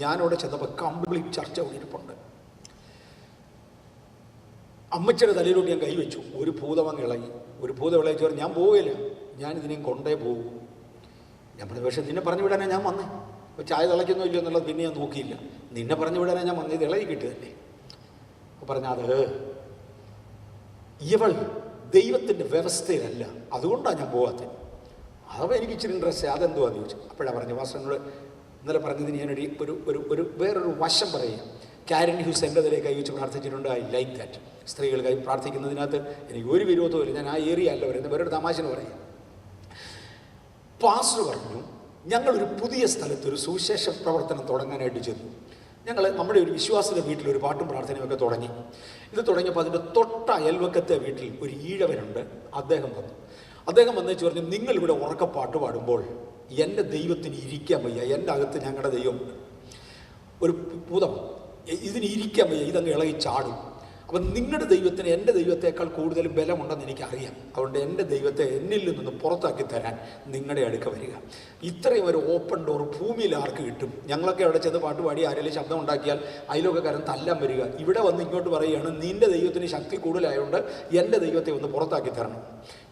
ഞാനവിടെ ചെന്നപ്പോൾ കംപ്ലീറ്റ് ചർച്ച കൂടിയിരിപ്പുണ്ട്. അമ്മച്ചിയുടെ തലയിലോട്ട് ഞാൻ കൈവച്ചു. ഒരു ഭൂതമങ്ങ് ഇളകി. ഒരു ഭൂതം ഇളകി പറഞ്ഞു, ഞാൻ പോവുകയില്ല, ഞാനിതിനെയും കൊണ്ടേ പോകും. ഞാൻ പറഞ്ഞു, പക്ഷേ നിന്നെ പറഞ്ഞു വിടാനാണ് ഞാൻ വന്നേ. അപ്പോൾ ചായ തിളയ്ക്കുന്നോ ഇല്ലയോ എന്നുള്ളത് പിന്നെ ഞാൻ നോക്കിയില്ല. നിന്നെ പറഞ്ഞു വിടാനാണ് ഞാൻ വന്നത്, ഇത് ഇളകി കിട്ടുകയല്ലേ. അപ്പോൾ പറഞ്ഞ അത് ഇവൾ ദൈവത്തിൻ്റെ വ്യവസ്ഥയിലല്ല, അതുകൊണ്ടാണ് ഞാൻ പോകാത്തത്. അതപ്പോൾ എനിക്ക് ഇച്ചിരി ഇൻട്രസ്റ്റ്, അതെന്തുവാന്ന് ചോദിച്ചു. അപ്പോഴാണ് പറഞ്ഞു, വാസനോട് ഇന്നലെ പറഞ്ഞതിന് ഞാനൊരു ഒരു വേറൊരു വശം പറയുക. കാരൻ ഹ്യൂസ് എൻ്റെ തലയിൽ കൈവച്ച് പ്രാർത്ഥിച്ചിട്ടുണ്ട്. I like that. സ്ത്രീകൾ കൈ പ്രാർത്ഥിക്കുന്നതിനകത്ത് എനിക്ക് ഒരു വിരോധവുമില്ല. ഞാൻ ആ ഏരിയ അല്ല പറയുന്നത്, വേറൊരു തമാശന് പറയാം. പാസ്റ്റർ പറഞ്ഞു, ഞങ്ങളൊരു പുതിയ സ്ഥലത്ത് ഒരു സുവിശേഷ പ്രവർത്തനം തുടങ്ങാനായിട്ട് ചെന്നു. ഞങ്ങൾ നമ്മുടെ ഒരു വിശ്വാസിയുടെ വീട്ടിൽ ഒരു പാട്ടും പ്രാർത്ഥനയൊക്കെ തുടങ്ങി. ഇത് തുടങ്ങിയപ്പോൾ അതിൻ്റെ തൊട്ട അയൽവക്കത്തെ വീട്ടിൽ ഒരു ഈഴവനുണ്ട്. അദ്ദേഹം വന്നേച്ച് പറഞ്ഞു, നിങ്ങളിവിടെ ഉറക്കെ പാട്ട് പാടുമ്പോൾ എൻ്റെ ദൈവത്തിന് ഇരിക്കാൻ വയ്യ, എൻ്റെ അകത്ത് ഞങ്ങളുടെ ദൈവമുണ്ട്. ഒരു ഭൂതം, ഇതിന് ഇരിക്കാൻ വയ്യ, ഇതങ്ങ് ഇളകി ചാടും. അപ്പം നിങ്ങളുടെ ദൈവത്തിന് എൻ്റെ ദൈവത്തേക്കാൾ കൂടുതൽ ബലമുണ്ടെന്ന് എനിക്കറിയാം. അതുകൊണ്ട് എൻ്റെ ദൈവത്തെ എന്നിൽ നിന്ന് പുറത്താക്കി തരാൻ നിങ്ങളുടെ അടുക്ക വരിക. ഇത്രയും ഒരു ഓപ്പൺ ഡോർ ഭൂമിയിൽ ആർക്ക് കിട്ടും? ഞങ്ങളൊക്കെ അവിടെ ചെന്ന് പാട്ട് പാടി ആരെങ്കിലും ശബ്ദം ഉണ്ടാക്കിയാൽ അതിലൊക്കെക്കാരൻ തല്ലാൻ വരിക. ഇവിടെ വന്ന് ഇങ്ങോട്ട് പറയുകയാണ്, നിൻ്റെ ദൈവത്തിന് ശക്തി കൂടുതലായതുകൊണ്ട് എൻ്റെ ദൈവത്തെ ഒന്ന് പുറത്താക്കി തരണം.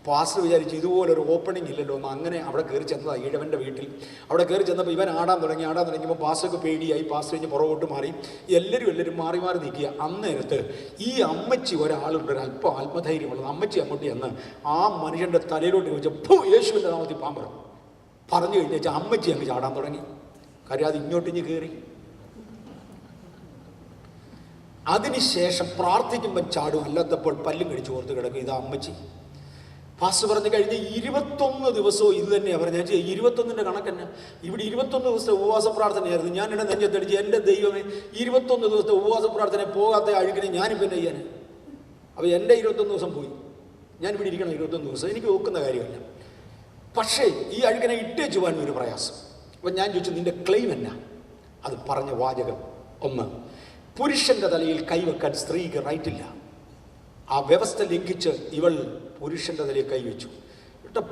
പാസ്റ്റർ വിചാരിച്ചു ഇതുപോലൊരു ഓപ്പണിംഗ് ഇല്ലല്ലോ എന്ന്. അങ്ങനെ അവിടെ കയറി ചെന്നതാണ് ഈഴവൻ്റെ വീട്ടിൽ. അവിടെ കയറി ചെന്നപ്പോൾ ഇവൻ ആടാൻ തുടങ്ങിയപ്പോൾ പാസ്റ്റർക്ക് പേടിയായി. പാസ്റ്റർ കഴിഞ്ഞ് പുറകോട്ട് മാറി. എല്ലാവരും മാറി നിൽക്കുക. അന്നേരത്ത് ഈ അമ്മച്ചി ഒരാളുണ്ട്, ഒരു അല്പം ആത്മധൈര്യമുള്ളത്. അമ്മച്ചി അങ്ങോട്ട് ചെന്ന് ആ മനുഷ്യൻ്റെ തലയിലോട്ട് ചോദിച്ചു, യേശുവിൻ്റെ നാമത്തിൽ പറഞ്ഞു കഴിഞ്ഞാൽ അമ്മച്ചി അങ്ങ് ചാടാൻ തുടങ്ങി. കാര്യം അത് ഇങ്ങോട്ടിഞ്ഞ് കയറി. അതിനുശേഷം പ്രാർത്ഥിക്കുമ്പം ചാടും, അല്ലാത്തപ്പോൾ പല്ലും കടിച്ച് ഓർത്ത് കിടക്കും. ഇതാ അമ്മച്ചി. പാസ്റ്റർ പറഞ്ഞു, കഴിഞ്ഞ 21 ദിവസവും ഇത് തന്നെയാണ് പറഞ്ഞത്. 21ൻ്റെ കണക്കന്നെ. ഇവിടെ 21 ദിവസത്തെ ഉപവാസ പ്രാർത്ഥനയായിരുന്നു. ഞാനിവിടെ നെഞ്ചത്തടിച്ച്, എൻ്റെ ദൈവമേ, 21 ദിവസത്തെ ഉപവാസ പ്രാർത്ഥന പോകാത്ത അഴുകിനെ ഞാനിപ്പോൾ എന്നെ ചെയ്യാൻ. അപ്പോൾ എൻ്റെ 21 ദിവസം പോയി. ഞാനിവിടെ ഇരിക്കണം 21 ദിവസം. എനിക്ക് നോക്കുന്ന കാര്യമല്ല. പക്ഷേ ഈ അഴുകിനെ ഇട്ടേച്ചു പോകാൻ ഒരു പ്രയാസം. അപ്പം ഞാൻ ചോദിച്ചു, നിൻ്റെ ക്ലെയിം എന്നാ? അത് പറഞ്ഞ വാചകം ഒന്ന്, പുരുഷൻ്റെ തലയിൽ കൈവെക്കാൻ സ്ത്രീക്ക് റൈറ്റില്ല. ആ വ്യവസ്ഥ ലംഘിച്ച് ഇവൾ പുരുഷൻ്റെ തലയിൽ കൈവച്ചു.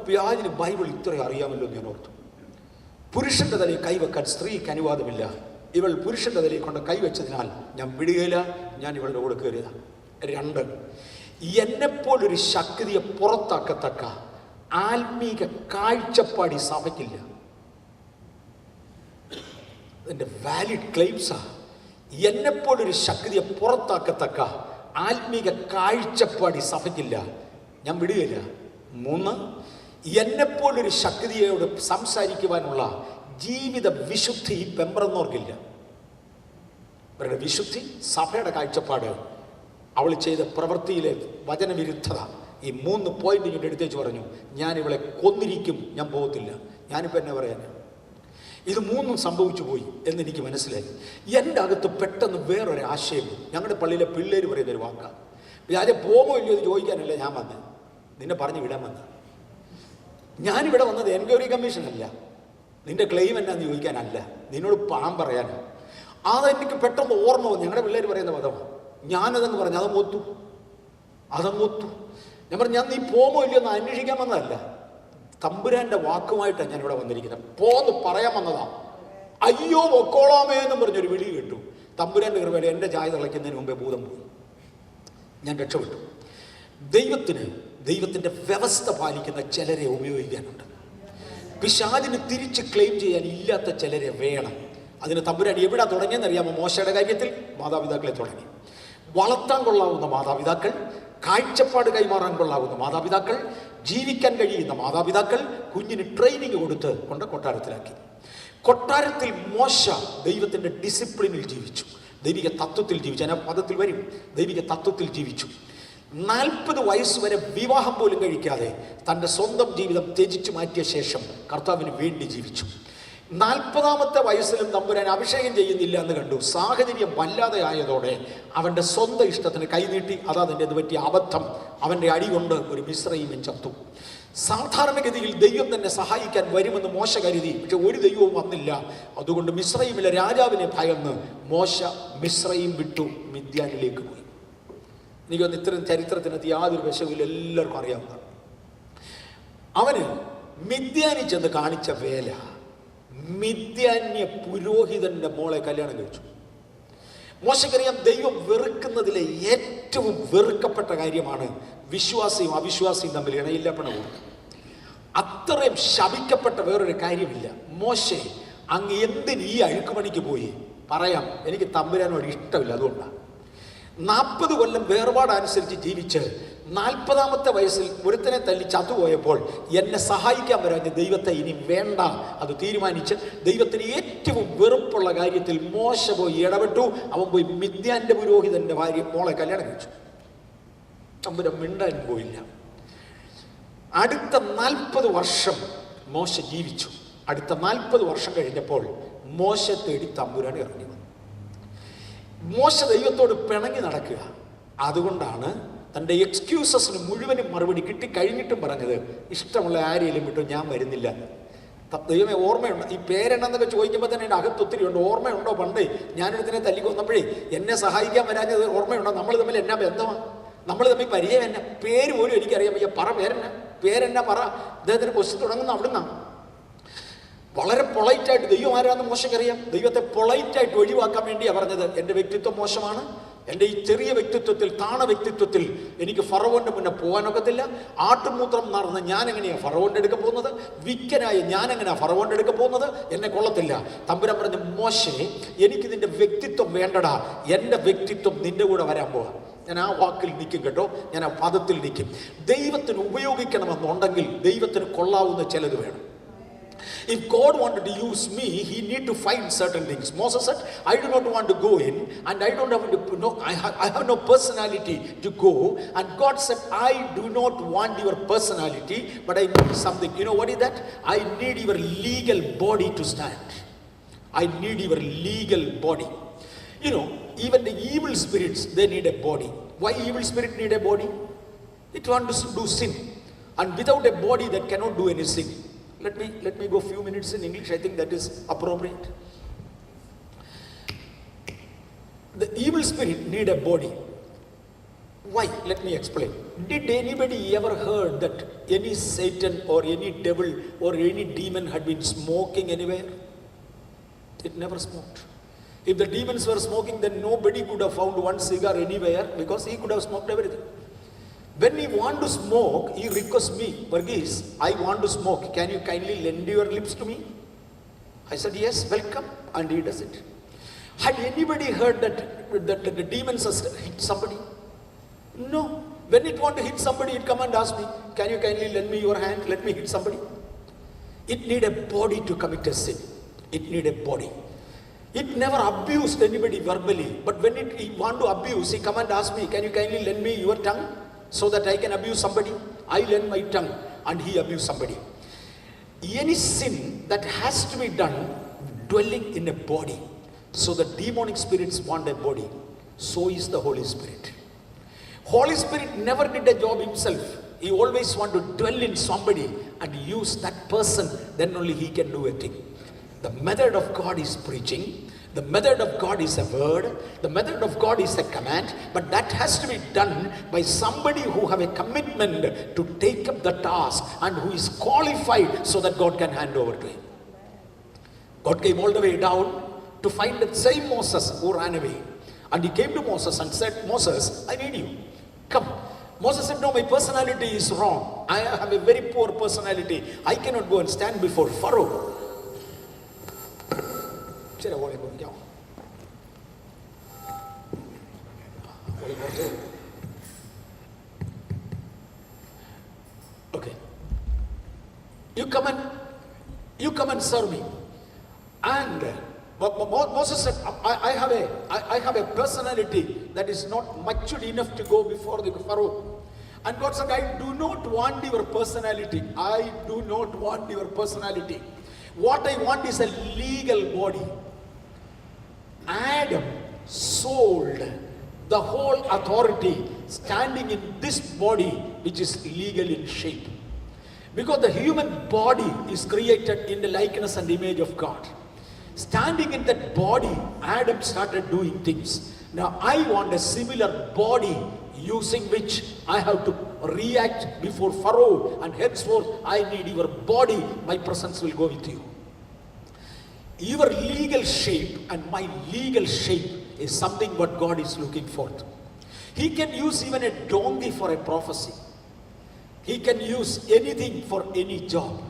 വ്യാജിന് ബൈബിൾ ഇത്രയും അറിയാമല്ലോ എന്ന് ഞാൻ ഓർത്തു. പുരുഷൻ്റെ തലയിൽ കൈവെക്കാൻ സ്ത്രീക്ക് അനുവാദമില്ല. ഇവൾ പുരുഷൻ്റെ തലയിൽ കൊണ്ട് കൈവച്ചതിനാൽ ഞാൻ വിടുകയില്ല, ഞാൻ ഇവളുടെ കൂടെ കയറിയതാണ്. 2, എന്നെപ്പോലൊരു ശക്തിയെ പുറത്താക്കത്തക്ക ആത്മീക കാഴ്ചപ്പാടി സഭയ്ക്കില്ല. അതിൻ്റെ വാലിഡ് ക്ലെയിംസാ. എന്നെപ്പോലൊരു ശക്തിയെ പുറത്താക്കത്തക്ക ആത്മീക കാഴ്ചപ്പാടി സഭയ്ക്കില്ല, ഞാൻ വിടുകയില്ല. 3, എന്നെപ്പോലൊരു ശക്തിയോട് സംസാരിക്കുവാനുള്ള ജീവിത വിശുദ്ധി പെമ്പറന്നോർക്കില്ല. അവരുടെ വിശുദ്ധി, സഭയുടെ കാഴ്ചപ്പാട്, അവൾ ചെയ്ത പ്രവൃത്തിയിലെ വചനവിരുദ്ധത, ഈ 3 പോയിന്റ് ഇങ്ങോട്ട് എടുത്തേച്ച് പറഞ്ഞു, ഞാൻ ഇവളെ കൊന്നിരിക്കും, ഞാൻ പോകത്തില്ല. ഞാനിപ്പോൾ എന്നെ പറയാൻ ഇത് 3 സംഭവിച്ചു പോയി എന്നെനിക്ക് മനസ്സിലായി. എൻ്റെ അകത്ത് പെട്ടെന്ന് വേറൊരു ആശയം. ഞങ്ങളുടെ പള്ളിയിലെ പിള്ളേർ പറയുന്നൊരു വാക്കാണ്, വ്യാജം പോമോ ഇല്ലയോ എന്ന് ചോദിക്കാനല്ല ഞാൻ വന്നത്, നിന്നെ പറഞ്ഞു വിടാൻ വന്നത്. ഞാനിവിടെ വന്നത് എൻക്വയറി കമ്മീഷൻ അല്ല, നിൻ്റെ ക്ലെയിം എന്നാന്ന് ചോദിക്കാനല്ല, നിന്നോട് പാം പറയാനാണ്. അതെനിക്ക് പെട്ടെന്ന് ഓർമ്മ വന്നു. ഞങ്ങളുടെ പിള്ളേർ പറയുന്ന പദമാണ്. ഞാനതെന്ന് പറഞ്ഞു, അതങ്ങൊത്തു. ഞാൻ പറഞ്ഞു, ഞാൻ നീ പോമോ ഇല്ലയോ എന്ന് അന്വേഷിക്കാൻ വന്നതല്ല, തമ്പുരാൻ്റെ വാക്കുമായിട്ടാണ് ഞാനിവിടെ വന്നിരിക്കുന്നത്. പോന്ന് പറയാൻ വന്നതാ. അയ്യോ പൊക്കോളാമേ എന്നും പറഞ്ഞൊരു വിളി കേട്ടു. തമ്പുരാൻ്റെ കൃപയുടെ എൻ്റെ ചായ തിളയ്ക്കുന്നതിന് മുമ്പേ ഭൂതം പോയി. ഞാൻ രക്ഷപ്പെട്ടു. ദൈവത്തിൻ്റെ വ്യവസ്ഥ പാലിക്കുന്ന ചിലരെ ഉപയോഗിക്കാനുണ്ട്. പിശാചിന് തിരിച്ച് ക്ലെയിം ചെയ്യാൻ ഇല്ലാത്ത ചിലരെ വേണം. അതിന് തമ്പുരാൻ എവിടെ തുടങ്ങിയെന്നറിയാമോ? മോശയുടെ കാര്യത്തിൽ മാതാപിതാക്കളെ തുടങ്ങി. വളർത്താൻ കൊള്ളാവുന്ന മാതാപിതാക്കൾ, കാഴ്ചപ്പാട് കൈമാറാൻ കൊള്ളാവുന്ന മാതാപിതാക്കൾ, ജീവിക്കാൻ കഴിയുന്ന മാതാപിതാക്കൾ കുഞ്ഞിന് ട്രെയിനിങ് കൊടുത്ത് കൊട്ടാരത്തിലാക്കി. കൊട്ടാരത്തിൽ മോശ ദൈവത്തിൻ്റെ ഡിസിപ്ലിനിൽ ജീവിച്ചു, ദൈവിക തത്വത്തിൽ ജീവിച്ചു. ഞാൻ പദത്തിൽ വരും. ദൈവിക തത്വത്തിൽ ജീവിച്ചു. 40 വയസ്സ് വരെ വിവാഹം പോലും കഴിക്കാതെ തൻ്റെ സ്വന്തം ജീവിതം ത്യജിച്ചു മാറ്റിയ ശേഷം കർത്താവിന് വേണ്ടി ജീവിച്ചു. 40ാമത്തെ വയസ്സിലും തമ്പുരാൻ അഭിഷേകം ചെയ്യുന്നില്ല എന്ന് കണ്ടു. സാഹചര്യം വല്ലാതെ ആയതോടെ അവൻ്റെ സ്വന്തം ഇഷ്ടത്തിന് കൈനീട്ടി. അതാതിൻ്റെ അത് പറ്റിയ അബദ്ധം. അവൻ്റെ അടി കൊണ്ട് ഒരു മിസ്രയീമൻ ചത്തു. സാധാരണഗതിയിൽ ദൈവം തന്നെ സഹായിക്കാൻ വരുമെന്ന് മോശ കരുതി. പക്ഷെ ഒരു ദൈവവും വന്നില്ല. അതുകൊണ്ട് മിസ്രയീമിലെ രാജാവിനെ ഭയന്ന് മോശ മിസ്രയീം വിട്ടു മിദ്യാനിലേക്ക് പോയി. എനിക്കൊന്ന് ഇത്തരം ചരിത്രത്തിനകത്ത് യാതൊരു വശവുമില്ല, എല്ലാവർക്കും അറിയാവുന്ന. അവന് മിദ്യാനി ചെന്ന് കാണിച്ച വേല മിദ്യാന്യ പുരോഹിതന്റെ മോളെ കല്യാണം കഴിച്ചു. മോശക്കറിയാം, ദൈവം വെറുക്കുന്നതിലെ ഏറ്റവും വെറുക്കപ്പെട്ട കാര്യമാണ് വിശ്വാസിയും അവിശ്വാസിയും തമ്മിൽ ഇണയില്ലപ്പണവും. അത്രയും ശപിക്കപ്പെട്ട വേറൊരു കാര്യമില്ല. മോശെ, അങ്ങ് എന്തിന് ഈ അഴുക്കുപണിക്ക് പോയി? പറയാം, എനിക്ക് തമ്പുരാനോട് ഇഷ്ടമില്ല, അതുകൊണ്ടാണ്. 40 കൊല്ലം വേർപാടനുസരിച്ച് ജീവിച്ച് 40ാമത്തെ വയസ്സിൽ ഒരുത്തനെ തല്ലി ചത്തുപോയപ്പോൾ എന്നെ സഹായിക്കാൻ വരാൻ ദൈവത്തെ ഇനി വേണ്ട, അത് തീരുമാനിച്ച് ദൈവത്തിന് ഏറ്റവും വെറുപ്പുള്ള കാര്യത്തിൽ മോശ പോയി ഇടപെട്ടു. അവൻ പോയി മിദ്യാന്റെ പുരോഹിതന്റെ ഭാര്യ മോളെ കല്യാണം കഴിച്ചു. തമ്പുരാൻ മിണ്ടാൻ പോയില്ല. അടുത്ത 40 വർഷം മോശ ജീവിച്ചു. അടുത്ത 40 വർഷം കഴിഞ്ഞപ്പോൾ മോശ തേടി തമ്പുരാൻ ഇറങ്ങി വന്നു. മോശ ദൈവത്തോട് പിണങ്ങി നടക്കുക. അതുകൊണ്ടാണ് തൻ്റെ എക്സ്ക്യൂസസിന് മുഴുവനും മറുപടി കിട്ടിക്കഴിഞ്ഞിട്ടും പറഞ്ഞത്, ഇഷ്ടമുള്ള ആരെയും വിട്ടു, ഞാൻ വരുന്നില്ല. ദൈവമേ, ഓർമ്മയുണ്ടോ? ഈ പേരെണ്ണന്നൊക്കെ ചോദിക്കുമ്പോൾ തന്നെ എൻ്റെ അകത്തൊത്തിരി ഉണ്ട്. ഓർമ്മയുണ്ടോ പണ്ട് ഞാനെടുത്തിനെ തല്ലിക്കൊന്നപ്പോഴേ എന്നെ സഹായിക്കാൻ വരാഞ്ഞത് ഓർമ്മയുണ്ടോ? നമ്മൾ തമ്മിൽ എന്നാ ബന്ധമാണ്? നമ്മൾ തമ്മിൽ പരിചയം എന്നാ? പേര് പോലും എനിക്കറിയാൻ വയ്യ. പറ പേരെന്നാ പറ. അദ്ദേഹത്തിന് ക്വസ്റ്റ്യൻ തുടങ്ങുന്ന അവിടുന്നാ. വളരെ പൊളൈറ്റായിട്ട് ദൈവം ആരാന്ന് മോശക്കറിയാം. ദൈവത്തെ പൊളൈറ്റായിട്ട് ഒഴിവാക്കാൻ വേണ്ടിയാണ് പറഞ്ഞത്, എൻ്റെ വ്യക്തിത്വം മോശമാണ്, എൻ്റെ ഈ ചെറിയ വ്യക്തിത്വത്തിൽ, താണ വ്യക്തിത്വത്തിൽ എനിക്ക് ഫറവോന്റെ മുന്നേ പോകാനൊക്കത്തില്ല. ആട്ടുമൂത്രം നടന്ന് ഞാൻ എങ്ങനെയാണ് ഫറവോന്റെ അടുക്ക പോകുന്നത്? വിക്കനായ ഞാൻ എങ്ങനെയാണ് ഫറവോന്റെ അടുക്ക പോകുന്നത്? എന്നെ കൊള്ളത്തില്ല. തമ്പുരാൻ പറഞ്ഞു, മോശെ, എനിക്ക് നിന്റെ വ്യക്തിത്വം വേണ്ടടാ, എൻ്റെ വ്യക്തിത്വം നിന്റെ കൂടെ വരാൻ പോവാ. ഞാൻ ആ വാക്കിൽ നിൽക്കും കേട്ടോ, ഞാൻ ആ പദത്തിൽ നിൽക്കും. ദൈവത്തിന് ഉപയോഗിക്കണമെന്നുണ്ടെങ്കിൽ ദൈവത്തിന് കൊള്ളാവുന്ന ചിലത് വേണം. If God wanted to use me, he need to find certain things. Moses said, I do not want to go in, and I don't have to know, I have no personality to go. And God said, I do not want your personality, but I need something. You know what is that? I need your legal body to stand. I need your legal body. You know, even the evil spirits, they need a body. Why evil spirit need a body? It wants to do sin, and without a body that cannot do any sin. Let me go few minutes in English. I think that is appropriate. The evil spirit need a body. Why? Let me explain. Did anybody ever heard that any Satan or any devil or any demon had been smoking anywhere? It never smoked. If the demons were smoking, then nobody could have found one cigar anywhere, because he could have smoked everything. When we want to smoke, he requests me, Varghese, I want to smoke. Can you kindly lend your lips to me? I said, yes, welcome. And he does it. Had anybody heard that the demons hit somebody? No. When it want to hit somebody, it come and ask me, can you kindly lend me your hand? Let me hit somebody. It need a body to commit a sin. It need a body. It never abused anybody verbally. But when it want to abuse, he come and ask me, can you kindly lend me your tongue, so that I can abuse somebody? I lend my tongue and he abuse somebody. Any sin that has to be done dwelling in a body. So the demonic spirits want a body. So is the Holy Spirit. Holy Spirit never did a job himself. He always want to dwell in somebody and use that person. Then only he can do a thing. The method of God is preaching. The method of God is a word. The method of God is a command. But that has to be done by somebody who have a commitment to take up the task and who is qualified so that God can hand over to him. God came all the way down to find the same Moses who ran away. And he came to Moses and said, Moses, I need you. Come. Moses said, no, my personality is wrong. I have a very poor personality. I cannot go and stand before Pharaoh. Okay. You come and serve me. And Moses said, I have a personality that is not matured enough to go before the Pharaoh. And God said, I do not want your personality. I do not want your personality. What I want is a legal body. Adam sold the whole authority standing in this body, which is legal in shape. Because the human body is created in the likeness and image of God. Standing in that body, Adam started doing things. Now I want a similar body using which I have to react before Pharaoh, and henceforth I need your body. My presence will go with you. Your legal shape and my legal shape is something what God is looking for. He can use even a donkey for a prophecy. He can use anything for any job.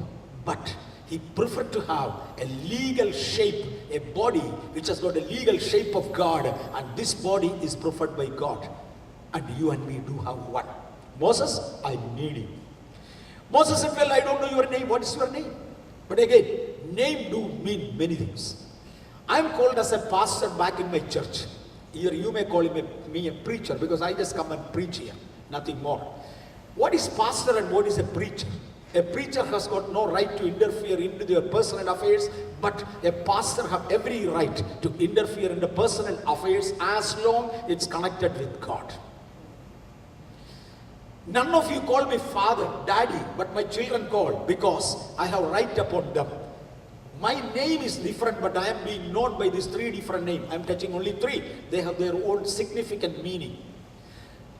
But he preferred to have a legal shape, a body which has got a legal shape of God, and this body is preferred by God. And you and me do have one. Moses, I need you. Moses said, well, I don't know your name. What is your name? But again, name do mean many things. I am called as a pastor back in my church. Here you may call me a preacher, because I just come and preach here, nothing more. What is pastor and what is a preacher? A preacher has got no right to interfere into their personal affairs, but a pastor has every right to interfere in the personal affairs as long it's connected with God. None of you call me father, daddy, but my children call, because I have right upon them. My name is different, but I am being known by these three different names. I am touching only three. They have their own significant meaning.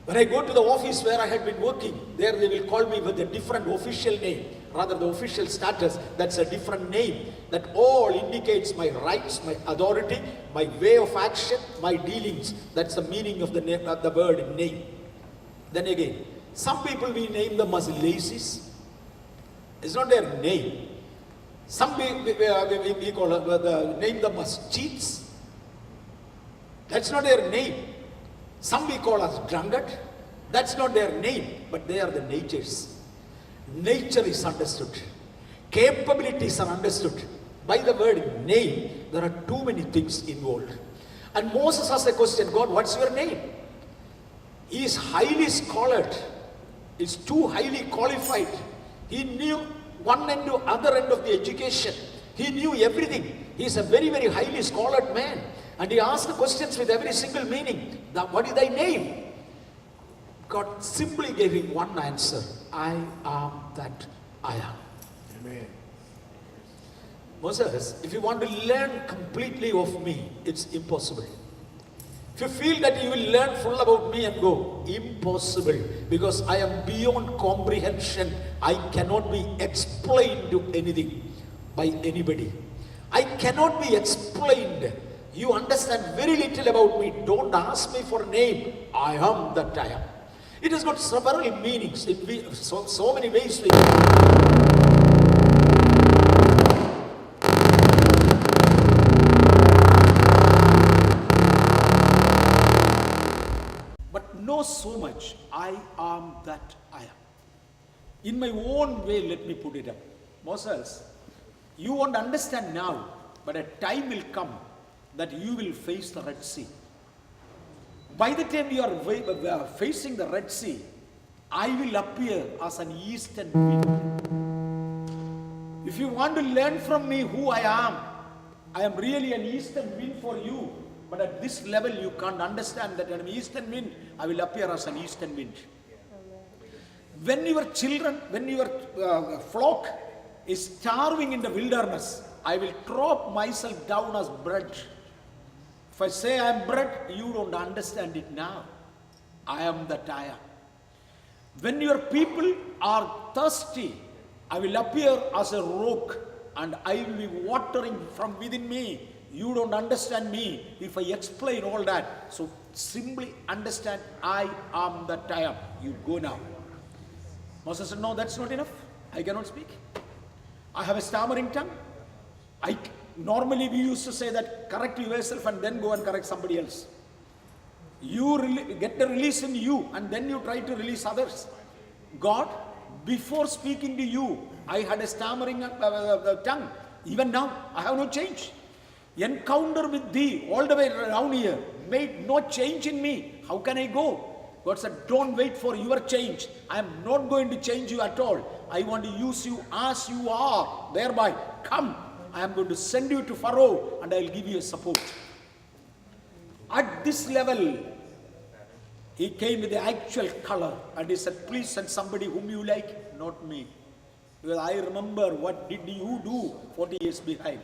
When I go to the office where I had been working, there they will call me with a different official name. Rather, the official status, that's a different name. That all indicates my rights, my authority, my way of action, my dealings. That's the meaning of the name, the word name. Then again, some people we name them as lazies. It's not their name. Some we name them as cheats. That's not their name. Some we call as drunkard. That's not their name, but they are the natures. Nature is understood. Capabilities are understood. By the word name, there are too many things involved. And Moses asked the question, God, what's your name? He is highly scholared. He's too highly qualified. He knew one end to other end of the education. He knew everything. He's a very, very highly scholared man. And he asked the questions with every single meaning. What is thy name? God simply gave him one answer. I am that I am. Amen. Moses, if you want to learn completely of me, it's impossible. If you feel that you will learn full about me and go, impossible, because I am beyond comprehension. I cannot be explained to anything by anybody. I cannot be explained. You understand very little about me. Don't ask me for a name. I am that I am. It has got several meanings. So many ways we know so much. I am that I am. In my own way, let me put it up. Moses, you won't understand now, but a time will come that you will face the Red Sea. By the time you are facing the Red Sea, I will appear as an eastern wind. If you want to learn from me who I am really an eastern wind for you. But at this level, you can't understand that I'm eastern wind. I will appear as an eastern wind. When your children, when your flock is starving in the wilderness, I will drop myself down as bread. If I say I am bread, you don't understand it now. I am that I am. When your people are thirsty, I will appear as a rock and I will be watering from within me. You don't understand me if I explain all that. So simply understand I am that I am. You go now. Moses said, no, that's not enough. I cannot speak. I have a stammering tongue. Normally we used to say that correct yourself and then go and correct somebody else. You get the release in you and then you try to release others. God, before speaking to you, I had a stammering tongue. Even now, I have no change. Encounter with thee all the way around here made no change in me. How can I go? God said, don't wait for your change. I am not going to change you at all. I want to use you as you are. Thereby, come. I am going to send you to Pharaoh and I will give you a support. At this level, he came with the actual color and he said, please send somebody whom you like, not me. Because I remember what did you do 40 years behind.